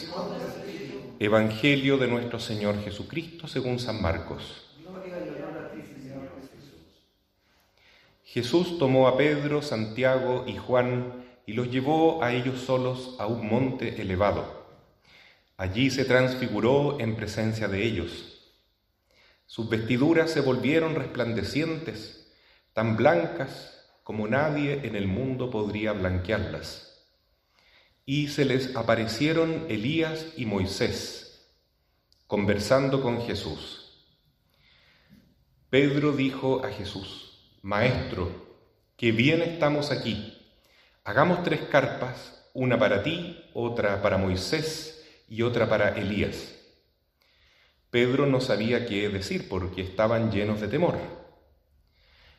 Dios. Evangelio de nuestro Señor Jesucristo según San Marcos. Jesús tomó a Pedro, Santiago y Juan y los llevó a ellos solos a un monte elevado. Allí se transfiguró en presencia de ellos. Sus vestiduras se volvieron resplandecientes, tan blancas como nadie en el mundo podría blanquearlas. Y se les aparecieron Elías y Moisés, conversando con Jesús. Pedro dijo a Jesús: Maestro, qué bien estamos aquí. Hagamos 3 carpas, una para ti, otra para Moisés y otra para Elías. Pedro no sabía qué decir porque estaban llenos de temor.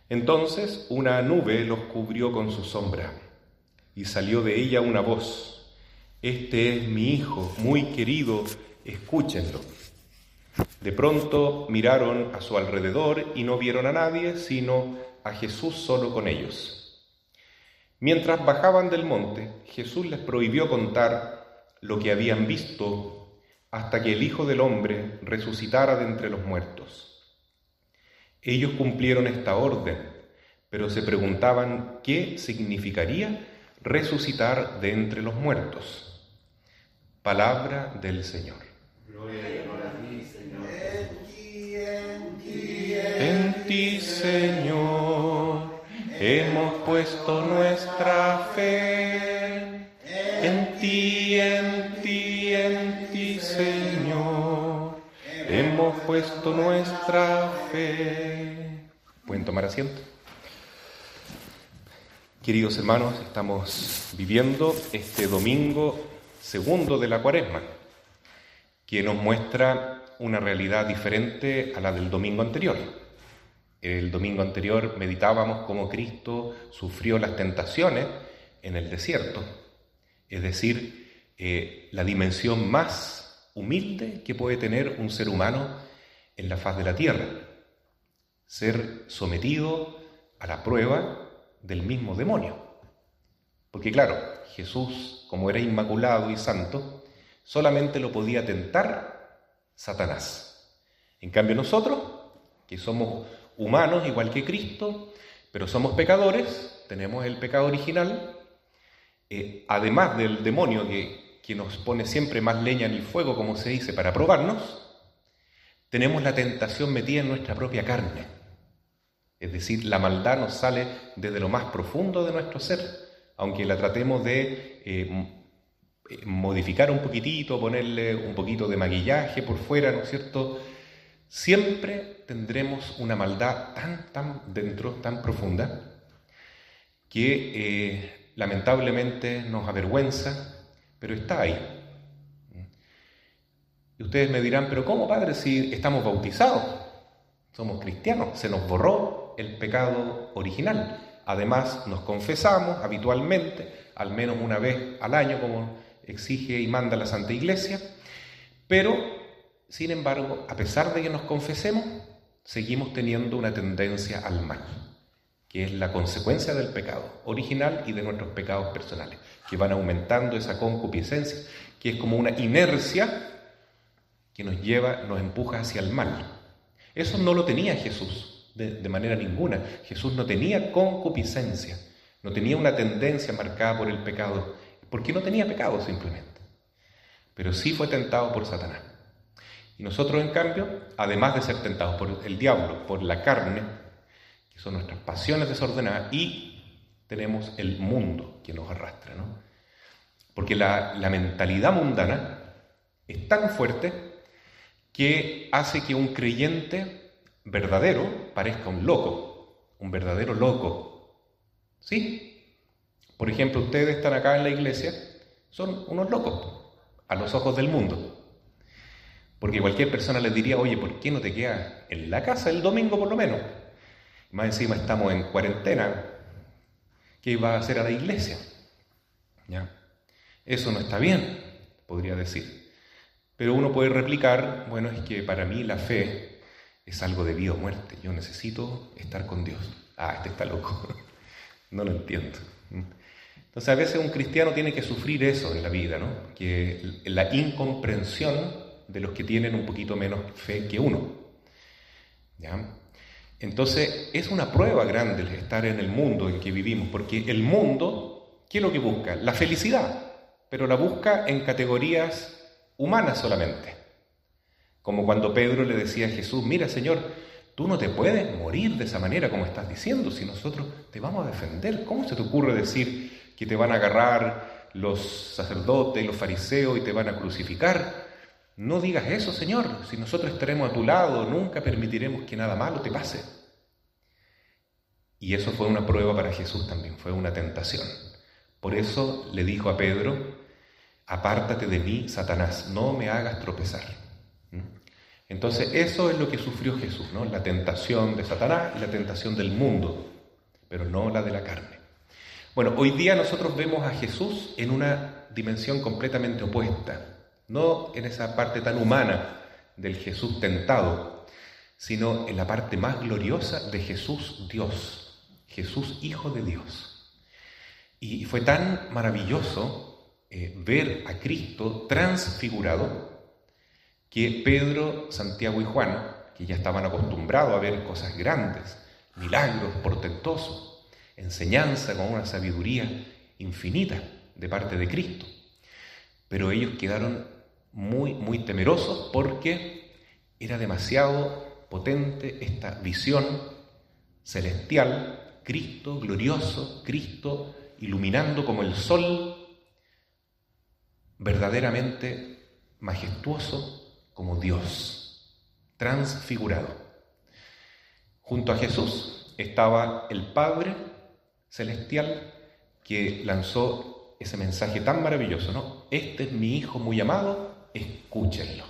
Entonces una nube los cubrió con su sombra y salió de ella una voz: Este es mi Hijo, muy querido, escúchenlo. De pronto miraron a su alrededor y no vieron a nadie, sino a Jesús solo con ellos. Mientras bajaban del monte, Jesús les prohibió contar lo que habían visto hasta que el Hijo del Hombre resucitara de entre los muertos. Ellos cumplieron esta orden, pero se preguntaban qué significaría resucitar de entre los muertos. Palabra del Señor. Gloria a ti, Señor. En ti, Señor, hemos puesto nuestra fe. En ti, Señor, hemos puesto nuestra fe. ¿Pueden tomar asiento? Queridos hermanos, estamos viviendo este domingo segundo de la Cuaresma, que nos muestra una realidad diferente a la del domingo anterior. El domingo anterior meditábamos cómo Cristo sufrió las tentaciones en el desierto, es decir, la dimensión más humilde que puede tener un ser humano en la faz de la tierra, ser sometido a la prueba del mismo demonio. Porque claro, Jesús, como era inmaculado y santo, solamente lo podía tentar Satanás. En cambio nosotros, que somos humanos igual que Cristo, pero somos pecadores, tenemos el pecado original, además del demonio que nos pone siempre más leña en el fuego, como se dice, para probarnos, tenemos la tentación metida en nuestra propia carne. Es decir, la maldad nos sale desde lo más profundo de nuestro ser, aunque la tratemos de modificar un poquitito, ponerle un poquito de maquillaje por fuera, ¿no es cierto? Siempre tendremos una maldad tan dentro, tan profunda, que lamentablemente nos avergüenza, pero está ahí. Y ustedes me dirán, pero ¿cómo, padre, si estamos bautizados? Somos cristianos, se nos borró el pecado original. Además, nos confesamos habitualmente, al menos una vez al año, como exige y manda la Santa Iglesia, pero, sin embargo, a pesar de que nos confesemos, seguimos teniendo una tendencia al mal, que es la consecuencia del pecado original y de nuestros pecados personales, que van aumentando esa concupiscencia, que es como una inercia que nos lleva, nos empuja hacia el mal. Eso no lo tenía Jesús de manera ninguna. Jesús no tenía concupiscencia, no tenía una tendencia marcada por el pecado, porque no tenía pecado simplemente. Pero sí fue tentado por Satanás. Y nosotros, en cambio, además de ser tentados por el diablo, por la carne, que son nuestras pasiones desordenadas, y tenemos el mundo que nos arrastra, ¿no? Porque la mentalidad mundana es tan fuerte que hace que un creyente verdadero parezca un loco, un verdadero loco. ¿Sí? Por ejemplo, ustedes están acá en la iglesia, son unos locos a los ojos del mundo. Porque cualquier persona les diría, oye, ¿por qué no te quedas en la casa el domingo por lo menos? Más encima estamos en cuarentena, ¿qué va a hacer a la iglesia? ¿Ya? Eso no está bien, podría decir. Pero uno puede replicar, bueno, es que para mí la fe es algo de vida o muerte. Yo necesito estar con Dios. Ah, este está loco. No lo entiendo. Entonces a veces un cristiano tiene que sufrir eso en la vida, ¿no? Que la incomprensión de los que tienen un poquito menos fe que uno. ¿Ya? Entonces es una prueba grande el estar en el mundo en que vivimos, porque el mundo, ¿qué es lo que busca? La felicidad, pero la busca en categorías humanas solamente. Como cuando Pedro le decía a Jesús, mira Señor, tú no te puedes morir de esa manera como estás diciendo, si nosotros te vamos a defender. ¿Cómo se te ocurre decir que te van a agarrar los sacerdotes y los fariseos y te van a crucificar? No digas eso, Señor, si nosotros estaremos a tu lado, nunca permitiremos que nada malo te pase. Y eso fue una prueba para Jesús también, fue una tentación. Por eso le dijo a Pedro, apártate de mí, Satanás, no me hagas tropezar. Entonces eso es lo que sufrió Jesús, ¿no? La tentación de Satanás y la tentación del mundo, pero no la de la carne. Bueno, hoy día nosotros vemos a Jesús en una dimensión completamente opuesta, no en esa parte tan humana del Jesús tentado, sino en la parte más gloriosa de Jesús Dios, Jesús Hijo de Dios. Y fue tan maravilloso ver a Cristo transfigurado que Pedro, Santiago y Juan, que ya estaban acostumbrados a ver cosas grandes, milagros portentosos, enseñanza con una sabiduría infinita de parte de Cristo, pero ellos quedaron muy, muy temerosos porque era demasiado potente esta visión celestial, Cristo glorioso, Cristo iluminando como el sol, verdaderamente majestuoso como Dios, transfigurado. Junto a Jesús estaba el Padre celestial que lanzó ese mensaje tan maravilloso, ¿no? Este es mi Hijo muy amado, escúchenlo.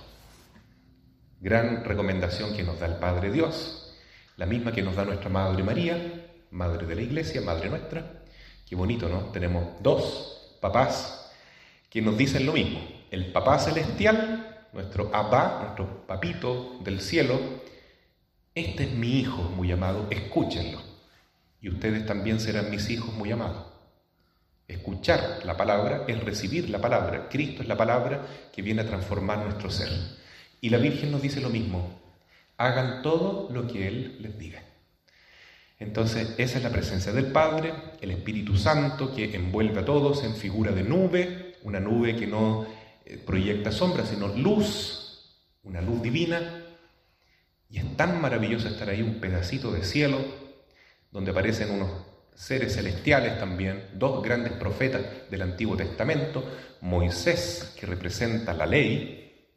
Gran recomendación que nos da el Padre Dios, la misma que nos da nuestra Madre María, Madre de la Iglesia, Madre nuestra. Qué bonito, ¿no? Tenemos dos papás que nos dicen lo mismo. El Papá Celestial, nuestro Abba, nuestro papito del cielo, este es mi Hijo muy amado, escúchenlo. Y ustedes también serán mis hijos muy amados. Escuchar la palabra es recibir la palabra. Cristo es la palabra que viene a transformar nuestro ser. Y la Virgen nos dice lo mismo. Hagan todo lo que Él les diga. Entonces, esa es la presencia del Padre, el Espíritu Santo que envuelve a todos en figura de nube, una nube que no proyecta sombra, sino luz, una luz divina. Y es tan maravilloso estar ahí, un pedacito de cielo, donde aparecen unos seres celestiales también, dos grandes profetas del Antiguo Testamento, Moisés, que representa la ley,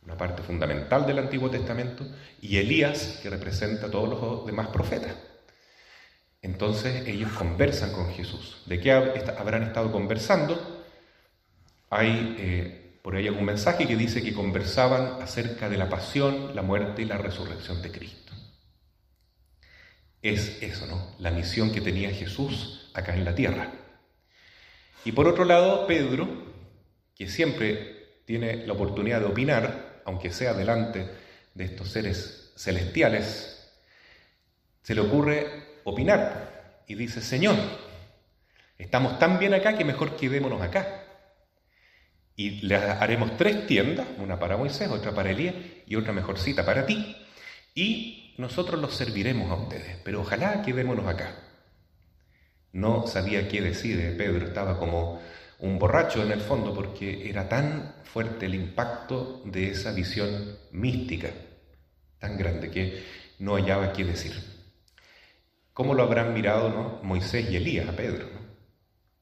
una parte fundamental del Antiguo Testamento, y Elías, que representa a todos los demás profetas. Entonces ellos conversan con Jesús. ¿De qué habrán estado conversando? Hay por ahí algún mensaje que dice que conversaban acerca de la pasión, la muerte y la resurrección de Cristo. Es eso, ¿no? La misión que tenía Jesús acá en la tierra. Y por otro lado, Pedro, que siempre tiene la oportunidad de opinar, aunque sea delante de estos seres celestiales, se le ocurre opinar y dice, Señor, estamos tan bien acá que mejor quedémonos acá. Y le haremos 3 tiendas, una para Moisés, otra para Elías y otra mejorcita para ti. Y nosotros los serviremos a ustedes, pero ojalá quedémonos acá. No sabía qué decir, Pedro estaba como un borracho en el fondo porque era tan fuerte el impacto de esa visión mística, tan grande que no hallaba qué decir. ¿Cómo lo habrán mirado, ¿no? Moisés y Elías a Pedro, ¿no?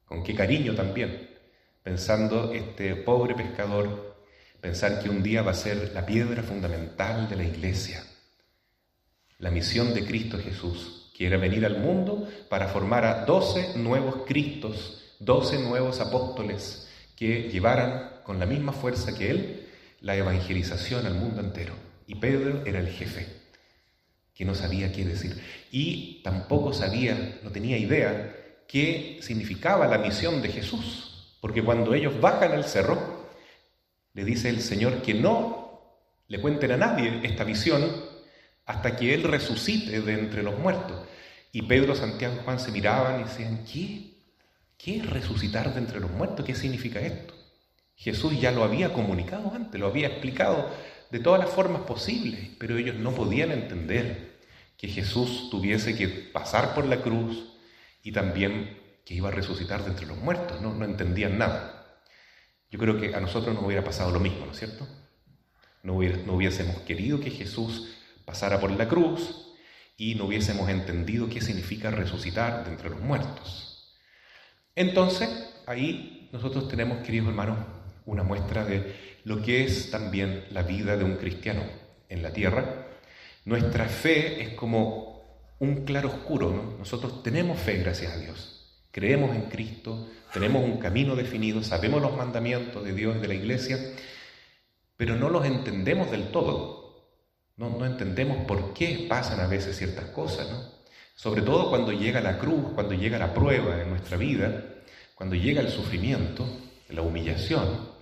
Con qué cariño también, pensando este pobre pescador, pensar que un día va a ser la piedra fundamental de la iglesia. La misión de Cristo Jesús, que era venir al mundo para formar a 12 nuevos Cristos, 12 nuevos apóstoles que llevaran con la misma fuerza que Él la evangelización al mundo entero. Y Pedro era el jefe, que no sabía qué decir. Y tampoco sabía, no tenía idea, qué significaba la misión de Jesús. Porque cuando ellos bajan al cerro, le dice el Señor que no le cuenten a nadie esta visión hasta que Él resucite de entre los muertos. Y Pedro, Santiago y Juan se miraban y decían, ¿qué ¿qué es resucitar de entre los muertos? ¿Qué significa esto? Jesús ya lo había comunicado antes, lo había explicado de todas las formas posibles, pero ellos no podían entender que Jesús tuviese que pasar por la cruz y también que iba a resucitar de entre los muertos. No entendían nada. Yo creo que a nosotros nos hubiera pasado lo mismo, ¿no es cierto? No hubiésemos querido que Jesús pasara por la cruz y no hubiésemos entendido qué significa resucitar de entre los muertos. Entonces, ahí nosotros tenemos, queridos hermanos, una muestra de lo que es también la vida de un cristiano en la tierra. Nuestra fe es como un claroscuro, ¿no? Nosotros tenemos fe, gracias a Dios. Creemos en Cristo, tenemos un camino definido, sabemos los mandamientos de Dios y de la Iglesia, pero no los entendemos del todo. No entendemos por qué pasan a veces ciertas cosas, ¿no? Sobre todo cuando llega la cruz, cuando llega la prueba en nuestra vida, cuando llega el sufrimiento, la humillación,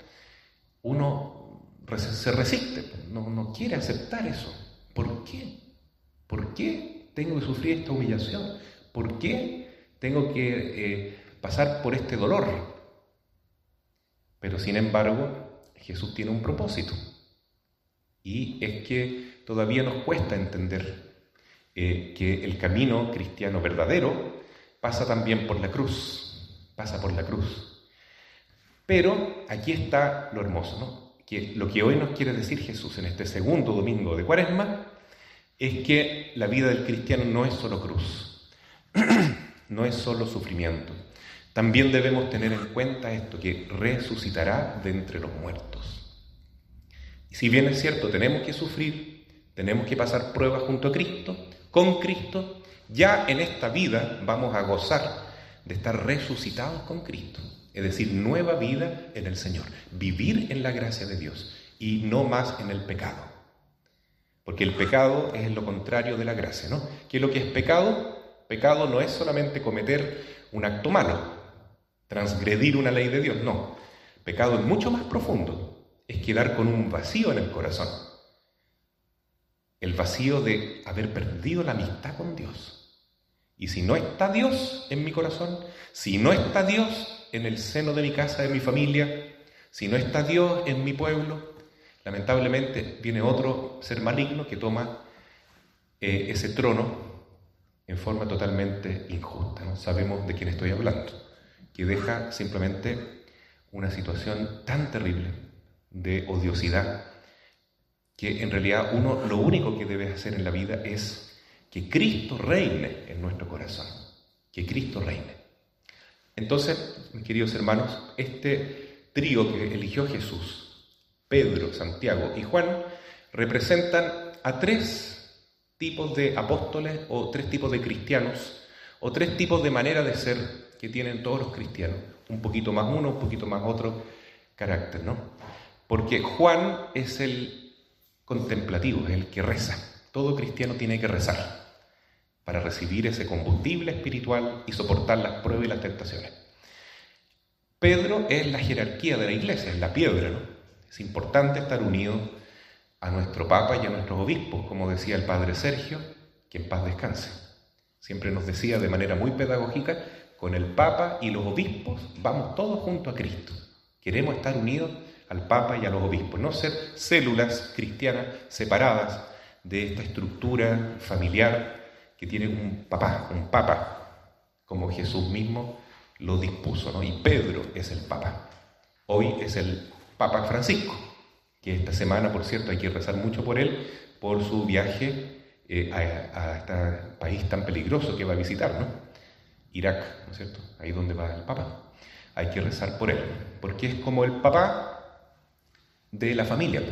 uno se resiste, no quiere aceptar eso. ¿Por qué? ¿Por qué tengo que sufrir esta humillación? ¿Por qué tengo que pasar por este dolor? Pero sin embargo, Jesús tiene un propósito. Y es que todavía nos cuesta entender que el camino cristiano verdadero pasa también por la cruz. Pasa por la cruz. Pero aquí está lo hermoso, ¿no? Que lo que hoy nos quiere decir Jesús en este segundo domingo de Cuaresma es que la vida del cristiano no es solo cruz, no es solo sufrimiento. También debemos tener en cuenta esto, que resucitará de entre los muertos. Y si bien es cierto, tenemos que sufrir, tenemos que pasar pruebas junto a Cristo, con Cristo, ya en esta vida vamos a gozar de estar resucitados con Cristo. Es decir, nueva vida en el Señor, vivir en la gracia de Dios y no más en el pecado. Porque el pecado es lo contrario de la gracia, ¿no? ¿Qué es lo que es pecado? Pecado no es solamente cometer un acto malo, transgredir una ley de Dios, no. Pecado es mucho más profundo, es quedar con un vacío en el corazón. El vacío de haber perdido la amistad con Dios. Y si no está Dios en mi corazón, si no está Dios en el seno de mi casa, de mi familia, si no está Dios en mi pueblo, lamentablemente viene otro ser maligno que toma ese trono en forma totalmente injusta, ¿no? Sabemos de quién estoy hablando, que deja simplemente una situación tan terrible de odiosidad que en realidad uno lo único que debe hacer en la vida es que Cristo reine en nuestro corazón, que Cristo reine. Entonces, mis queridos hermanos, este trío que eligió Jesús, Pedro, Santiago y Juan, representan a tres tipos de apóstoles o tres tipos de cristianos o tres tipos de manera de ser que tienen todos los cristianos, un poquito más uno, un poquito más otro carácter, ¿no? Porque Juan es el contemplativo, es el que reza. Todo cristiano tiene que rezar para recibir ese combustible espiritual y soportar las pruebas y las tentaciones. Pedro es la jerarquía de la iglesia, es la piedra, ¿no? Es importante estar unido a nuestro Papa y a nuestros obispos, como decía el Padre Sergio, que en paz descanse. Siempre nos decía de manera muy pedagógica, con el Papa y los obispos vamos todos junto a Cristo. Queremos estar unidos al Papa y a los obispos, no ser células cristianas separadas de esta estructura familiar que tiene un Papa, como Jesús mismo lo dispuso, ¿no? Y Pedro es el Papa. Hoy es el Papa Francisco, que esta semana, por cierto, hay que rezar mucho por él, por su viaje a este país tan peligroso que va a visitar, ¿no? Irak, ¿no es cierto? Ahí donde va el Papa. Hay que rezar por él, porque es como el papá de la familia.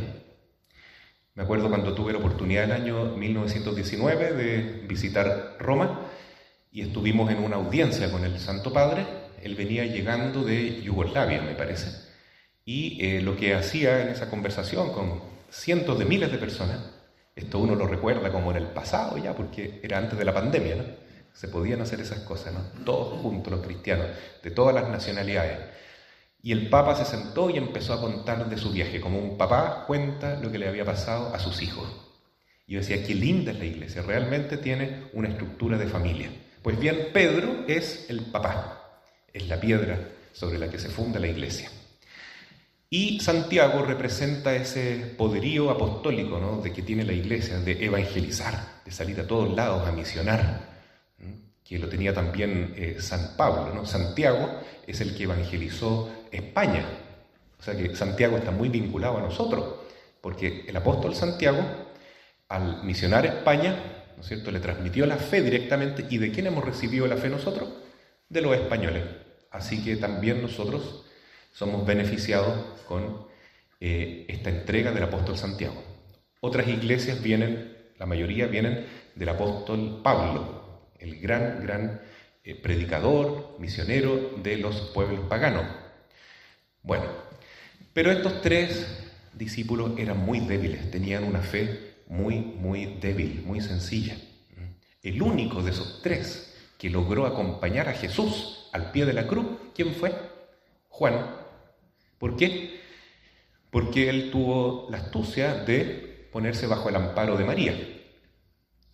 Me acuerdo cuando tuve la oportunidad en el año 1919 de visitar Roma y estuvimos en una audiencia con el Santo Padre. Él venía llegando de Yugoslavia, me parece, y lo que hacía en esa conversación con cientos de miles de personas, esto uno lo recuerda como en el pasado ya, porque era antes de la pandemia, ¿no? Se podían hacer esas cosas, ¿no? Todos juntos los cristianos, de todas las nacionalidades. Y el Papa se sentó y empezó a contar de su viaje, como un papá cuenta lo que le había pasado a sus hijos. Y yo decía, qué linda es la iglesia, realmente tiene una estructura de familia. Pues bien, Pedro es el papá. Es la piedra sobre la que se funda la iglesia. Y Santiago representa ese poderío apostólico, ¿no?, de que tiene la iglesia, de evangelizar, de salir a todos lados a misionar, que lo tenía también San Pablo, ¿no? Santiago es el que evangelizó España. O sea que Santiago está muy vinculado a nosotros, porque el apóstol Santiago, al misionar España, ¿no es cierto?, le transmitió la fe directamente. ¿Y de quién hemos recibido la fe nosotros? De los españoles. Así que también nosotros somos beneficiados con esta entrega del apóstol Santiago. Otras iglesias la mayoría vienen del apóstol Pablo, el gran predicador, misionero de los pueblos paganos. Bueno, pero estos tres discípulos eran muy débiles, tenían una fe muy débil, muy sencilla. El único de esos tres que logró acompañar a Jesús al pie de la cruz, ¿quién fue? Juan. ¿Por qué? Porque él tuvo la astucia de ponerse bajo el amparo de María.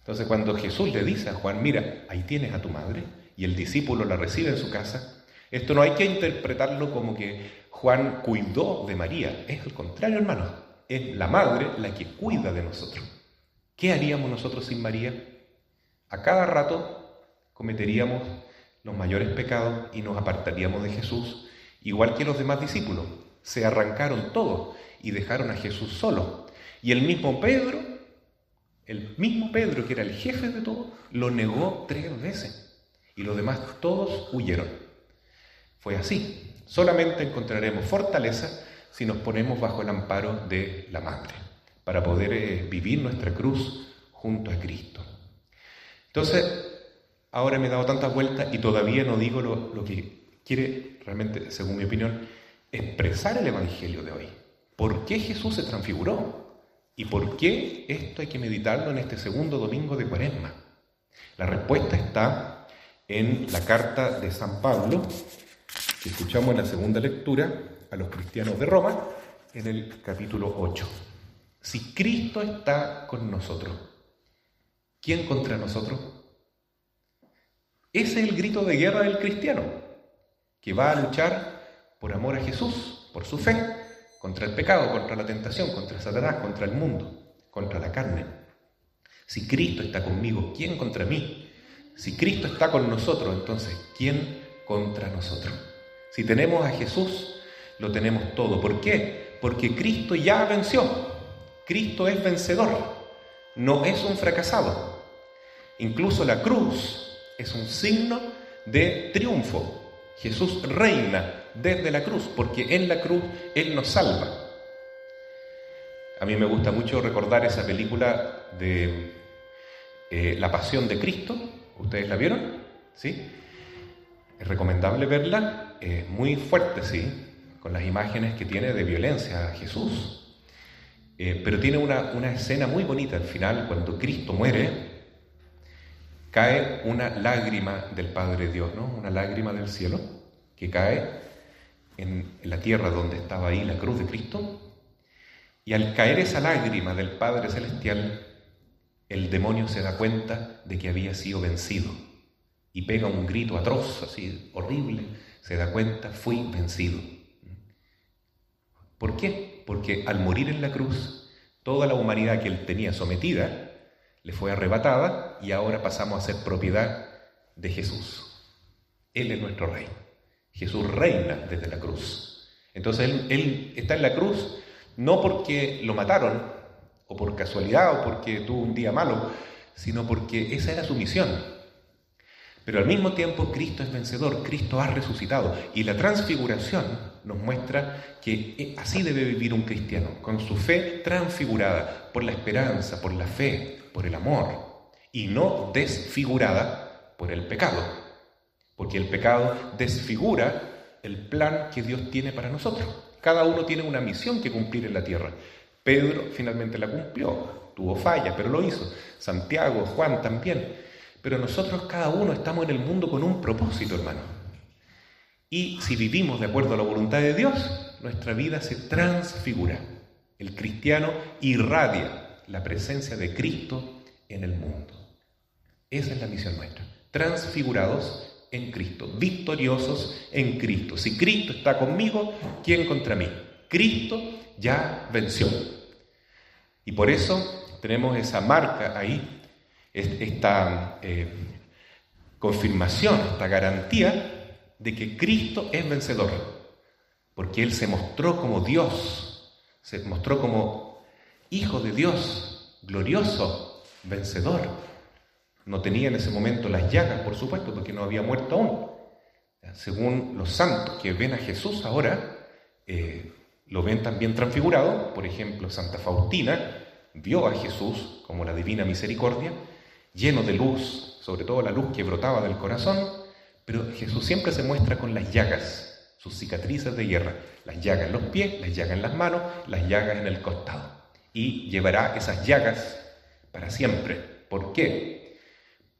Entonces, cuando Jesús le dice a Juan, mira, ahí tienes a tu madre, y el discípulo la recibe en su casa, esto no hay que interpretarlo como que Juan cuidó de María. Es al contrario, hermanos. Es la madre la que cuida de nosotros. ¿Qué haríamos nosotros sin María? A cada rato cometeríamos los mayores pecados y nos apartaríamos de Jesús, igual que los demás discípulos. Se arrancaron todos y dejaron a Jesús solo. Y el mismo Pedro, que era el jefe de todo, lo negó 3 veces. Y los demás todos huyeron. Fue así. Solamente encontraremos fortaleza si nos ponemos bajo el amparo de la Madre, para poder vivir nuestra cruz junto a Cristo. Entonces, ahora me he dado tantas vueltas y todavía no digo lo que quiere realmente, según mi opinión, expresar el Evangelio de hoy. ¿Por qué Jesús se transfiguró? ¿Y por qué esto hay que meditarlo en este segundo domingo de Cuaresma? La respuesta está en la carta de San Pablo, que escuchamos en la segunda lectura a los cristianos de Roma, en el capítulo 8. Si Cristo está con nosotros, ¿quién contra nosotros? Ese es el grito de guerra del cristiano, que va a luchar por amor a Jesús, por su fe, contra el pecado, contra la tentación, contra Satanás, contra el mundo, contra la carne. Si Cristo está conmigo, ¿quién contra mí? Si Cristo está con nosotros, entonces, ¿quién contra nosotros? Si tenemos a Jesús, lo tenemos todo. ¿Por qué? Porque Cristo ya venció. Cristo es vencedor, no es un fracasado. Incluso la cruz es un signo de triunfo. Jesús reina desde la cruz, porque en la cruz Él nos salva. A mí me gusta mucho recordar esa película de La Pasión de Cristo. ¿Ustedes la vieron? ¿Sí? Es recomendable verla, es muy fuerte, sí, con las imágenes que tiene de violencia a Jesús. Pero tiene una escena muy bonita al final, cuando Cristo muere, cae una lágrima del Padre Dios, ¿no? Una lágrima del cielo que cae en la tierra donde estaba ahí la cruz de Cristo. Y al caer esa lágrima del Padre Celestial, el demonio se da cuenta de que había sido vencido y pega un grito atroz, así horrible. Se da cuenta, fui vencido. ¿Por qué? Porque al morir en la cruz, toda la humanidad que él tenía sometida le fue arrebatada y ahora pasamos a ser propiedad de Jesús. Él es nuestro rey. Jesús reina desde la cruz. Entonces él está en la cruz no porque lo mataron o por casualidad o porque tuvo un día malo, sino porque esa era su misión. Pero al mismo tiempo Cristo es vencedor, Cristo ha resucitado, y la transfiguración nos muestra que así debe vivir un cristiano, con su fe transfigurada por la esperanza, por la fe, por el amor, y no desfigurada por el pecado, porque el pecado desfigura el plan que Dios tiene para nosotros. Cada uno tiene una misión que cumplir en la tierra. Pedro finalmente la cumplió, tuvo falla, pero lo hizo. Santiago, Juan también. Pero nosotros cada uno estamos en el mundo con un propósito, hermano. Y si vivimos de acuerdo a la voluntad de Dios, nuestra vida se transfigura. El cristiano irradia la presencia de Cristo en el mundo. Esa es la misión nuestra. Transfigurados en Cristo, victoriosos en Cristo. Si Cristo está conmigo, ¿quién contra mí? Cristo ya venció. Y por eso tenemos esa marca ahí, esta confirmación, esta garantía de que Cristo es vencedor, porque Él se mostró como Dios, se mostró como Hijo de Dios, glorioso, vencedor. No tenía en ese momento las llagas, por supuesto, porque no había muerto aún. Según los santos que ven a Jesús ahora, lo ven también transfigurado. Por ejemplo, Santa Faustina vio a Jesús como la divina misericordia, lleno de luz, sobre todo la luz que brotaba del corazón, pero Jesús siempre se muestra con las llagas, sus cicatrices de guerra, las llagas en los pies, las llagas en las manos, las llagas en el costado. Y llevará esas llagas para siempre. ¿Por qué?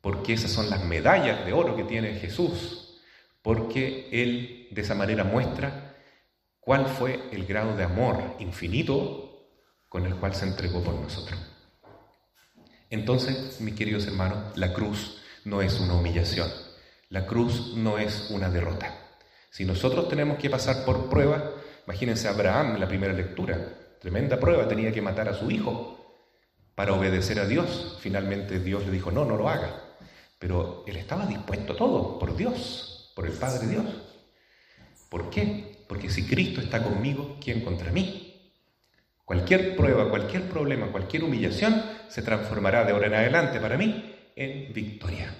Porque esas son las medallas de oro que tiene Jesús, porque Él de esa manera muestra cuál fue el grado de amor infinito con el cual se entregó por nosotros. Entonces, mis queridos hermanos, la cruz no es una humillación, la cruz no es una derrota. Si nosotros tenemos que pasar por pruebas, imagínense a Abraham en la primera lectura, tremenda prueba, tenía que matar a su hijo para obedecer a Dios. Finalmente Dios le dijo, no lo haga. Pero él estaba dispuesto a todo, por Dios, por el Padre Dios. ¿Por qué? Porque si Cristo está conmigo, ¿quién contra mí? Cualquier prueba, cualquier problema, cualquier humillación se transformará de ahora en adelante para mí en victoria.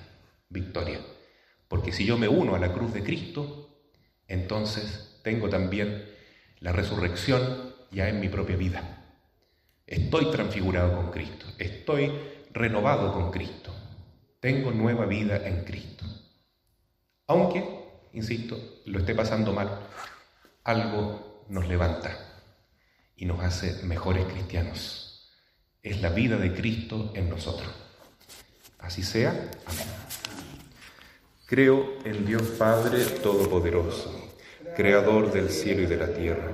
Victoria. Porque si yo me uno a la cruz de Cristo, entonces tengo también la resurrección ya en mi propia vida. Estoy transfigurado con Cristo, estoy renovado con Cristo. Tengo nueva vida en Cristo. Aunque, insisto, lo esté pasando mal, algo nos levanta y nos hace mejores cristianos. Es la vida de Cristo en nosotros. Así sea. Amén. Creo en Dios Padre Todopoderoso, Creador del cielo y de la tierra.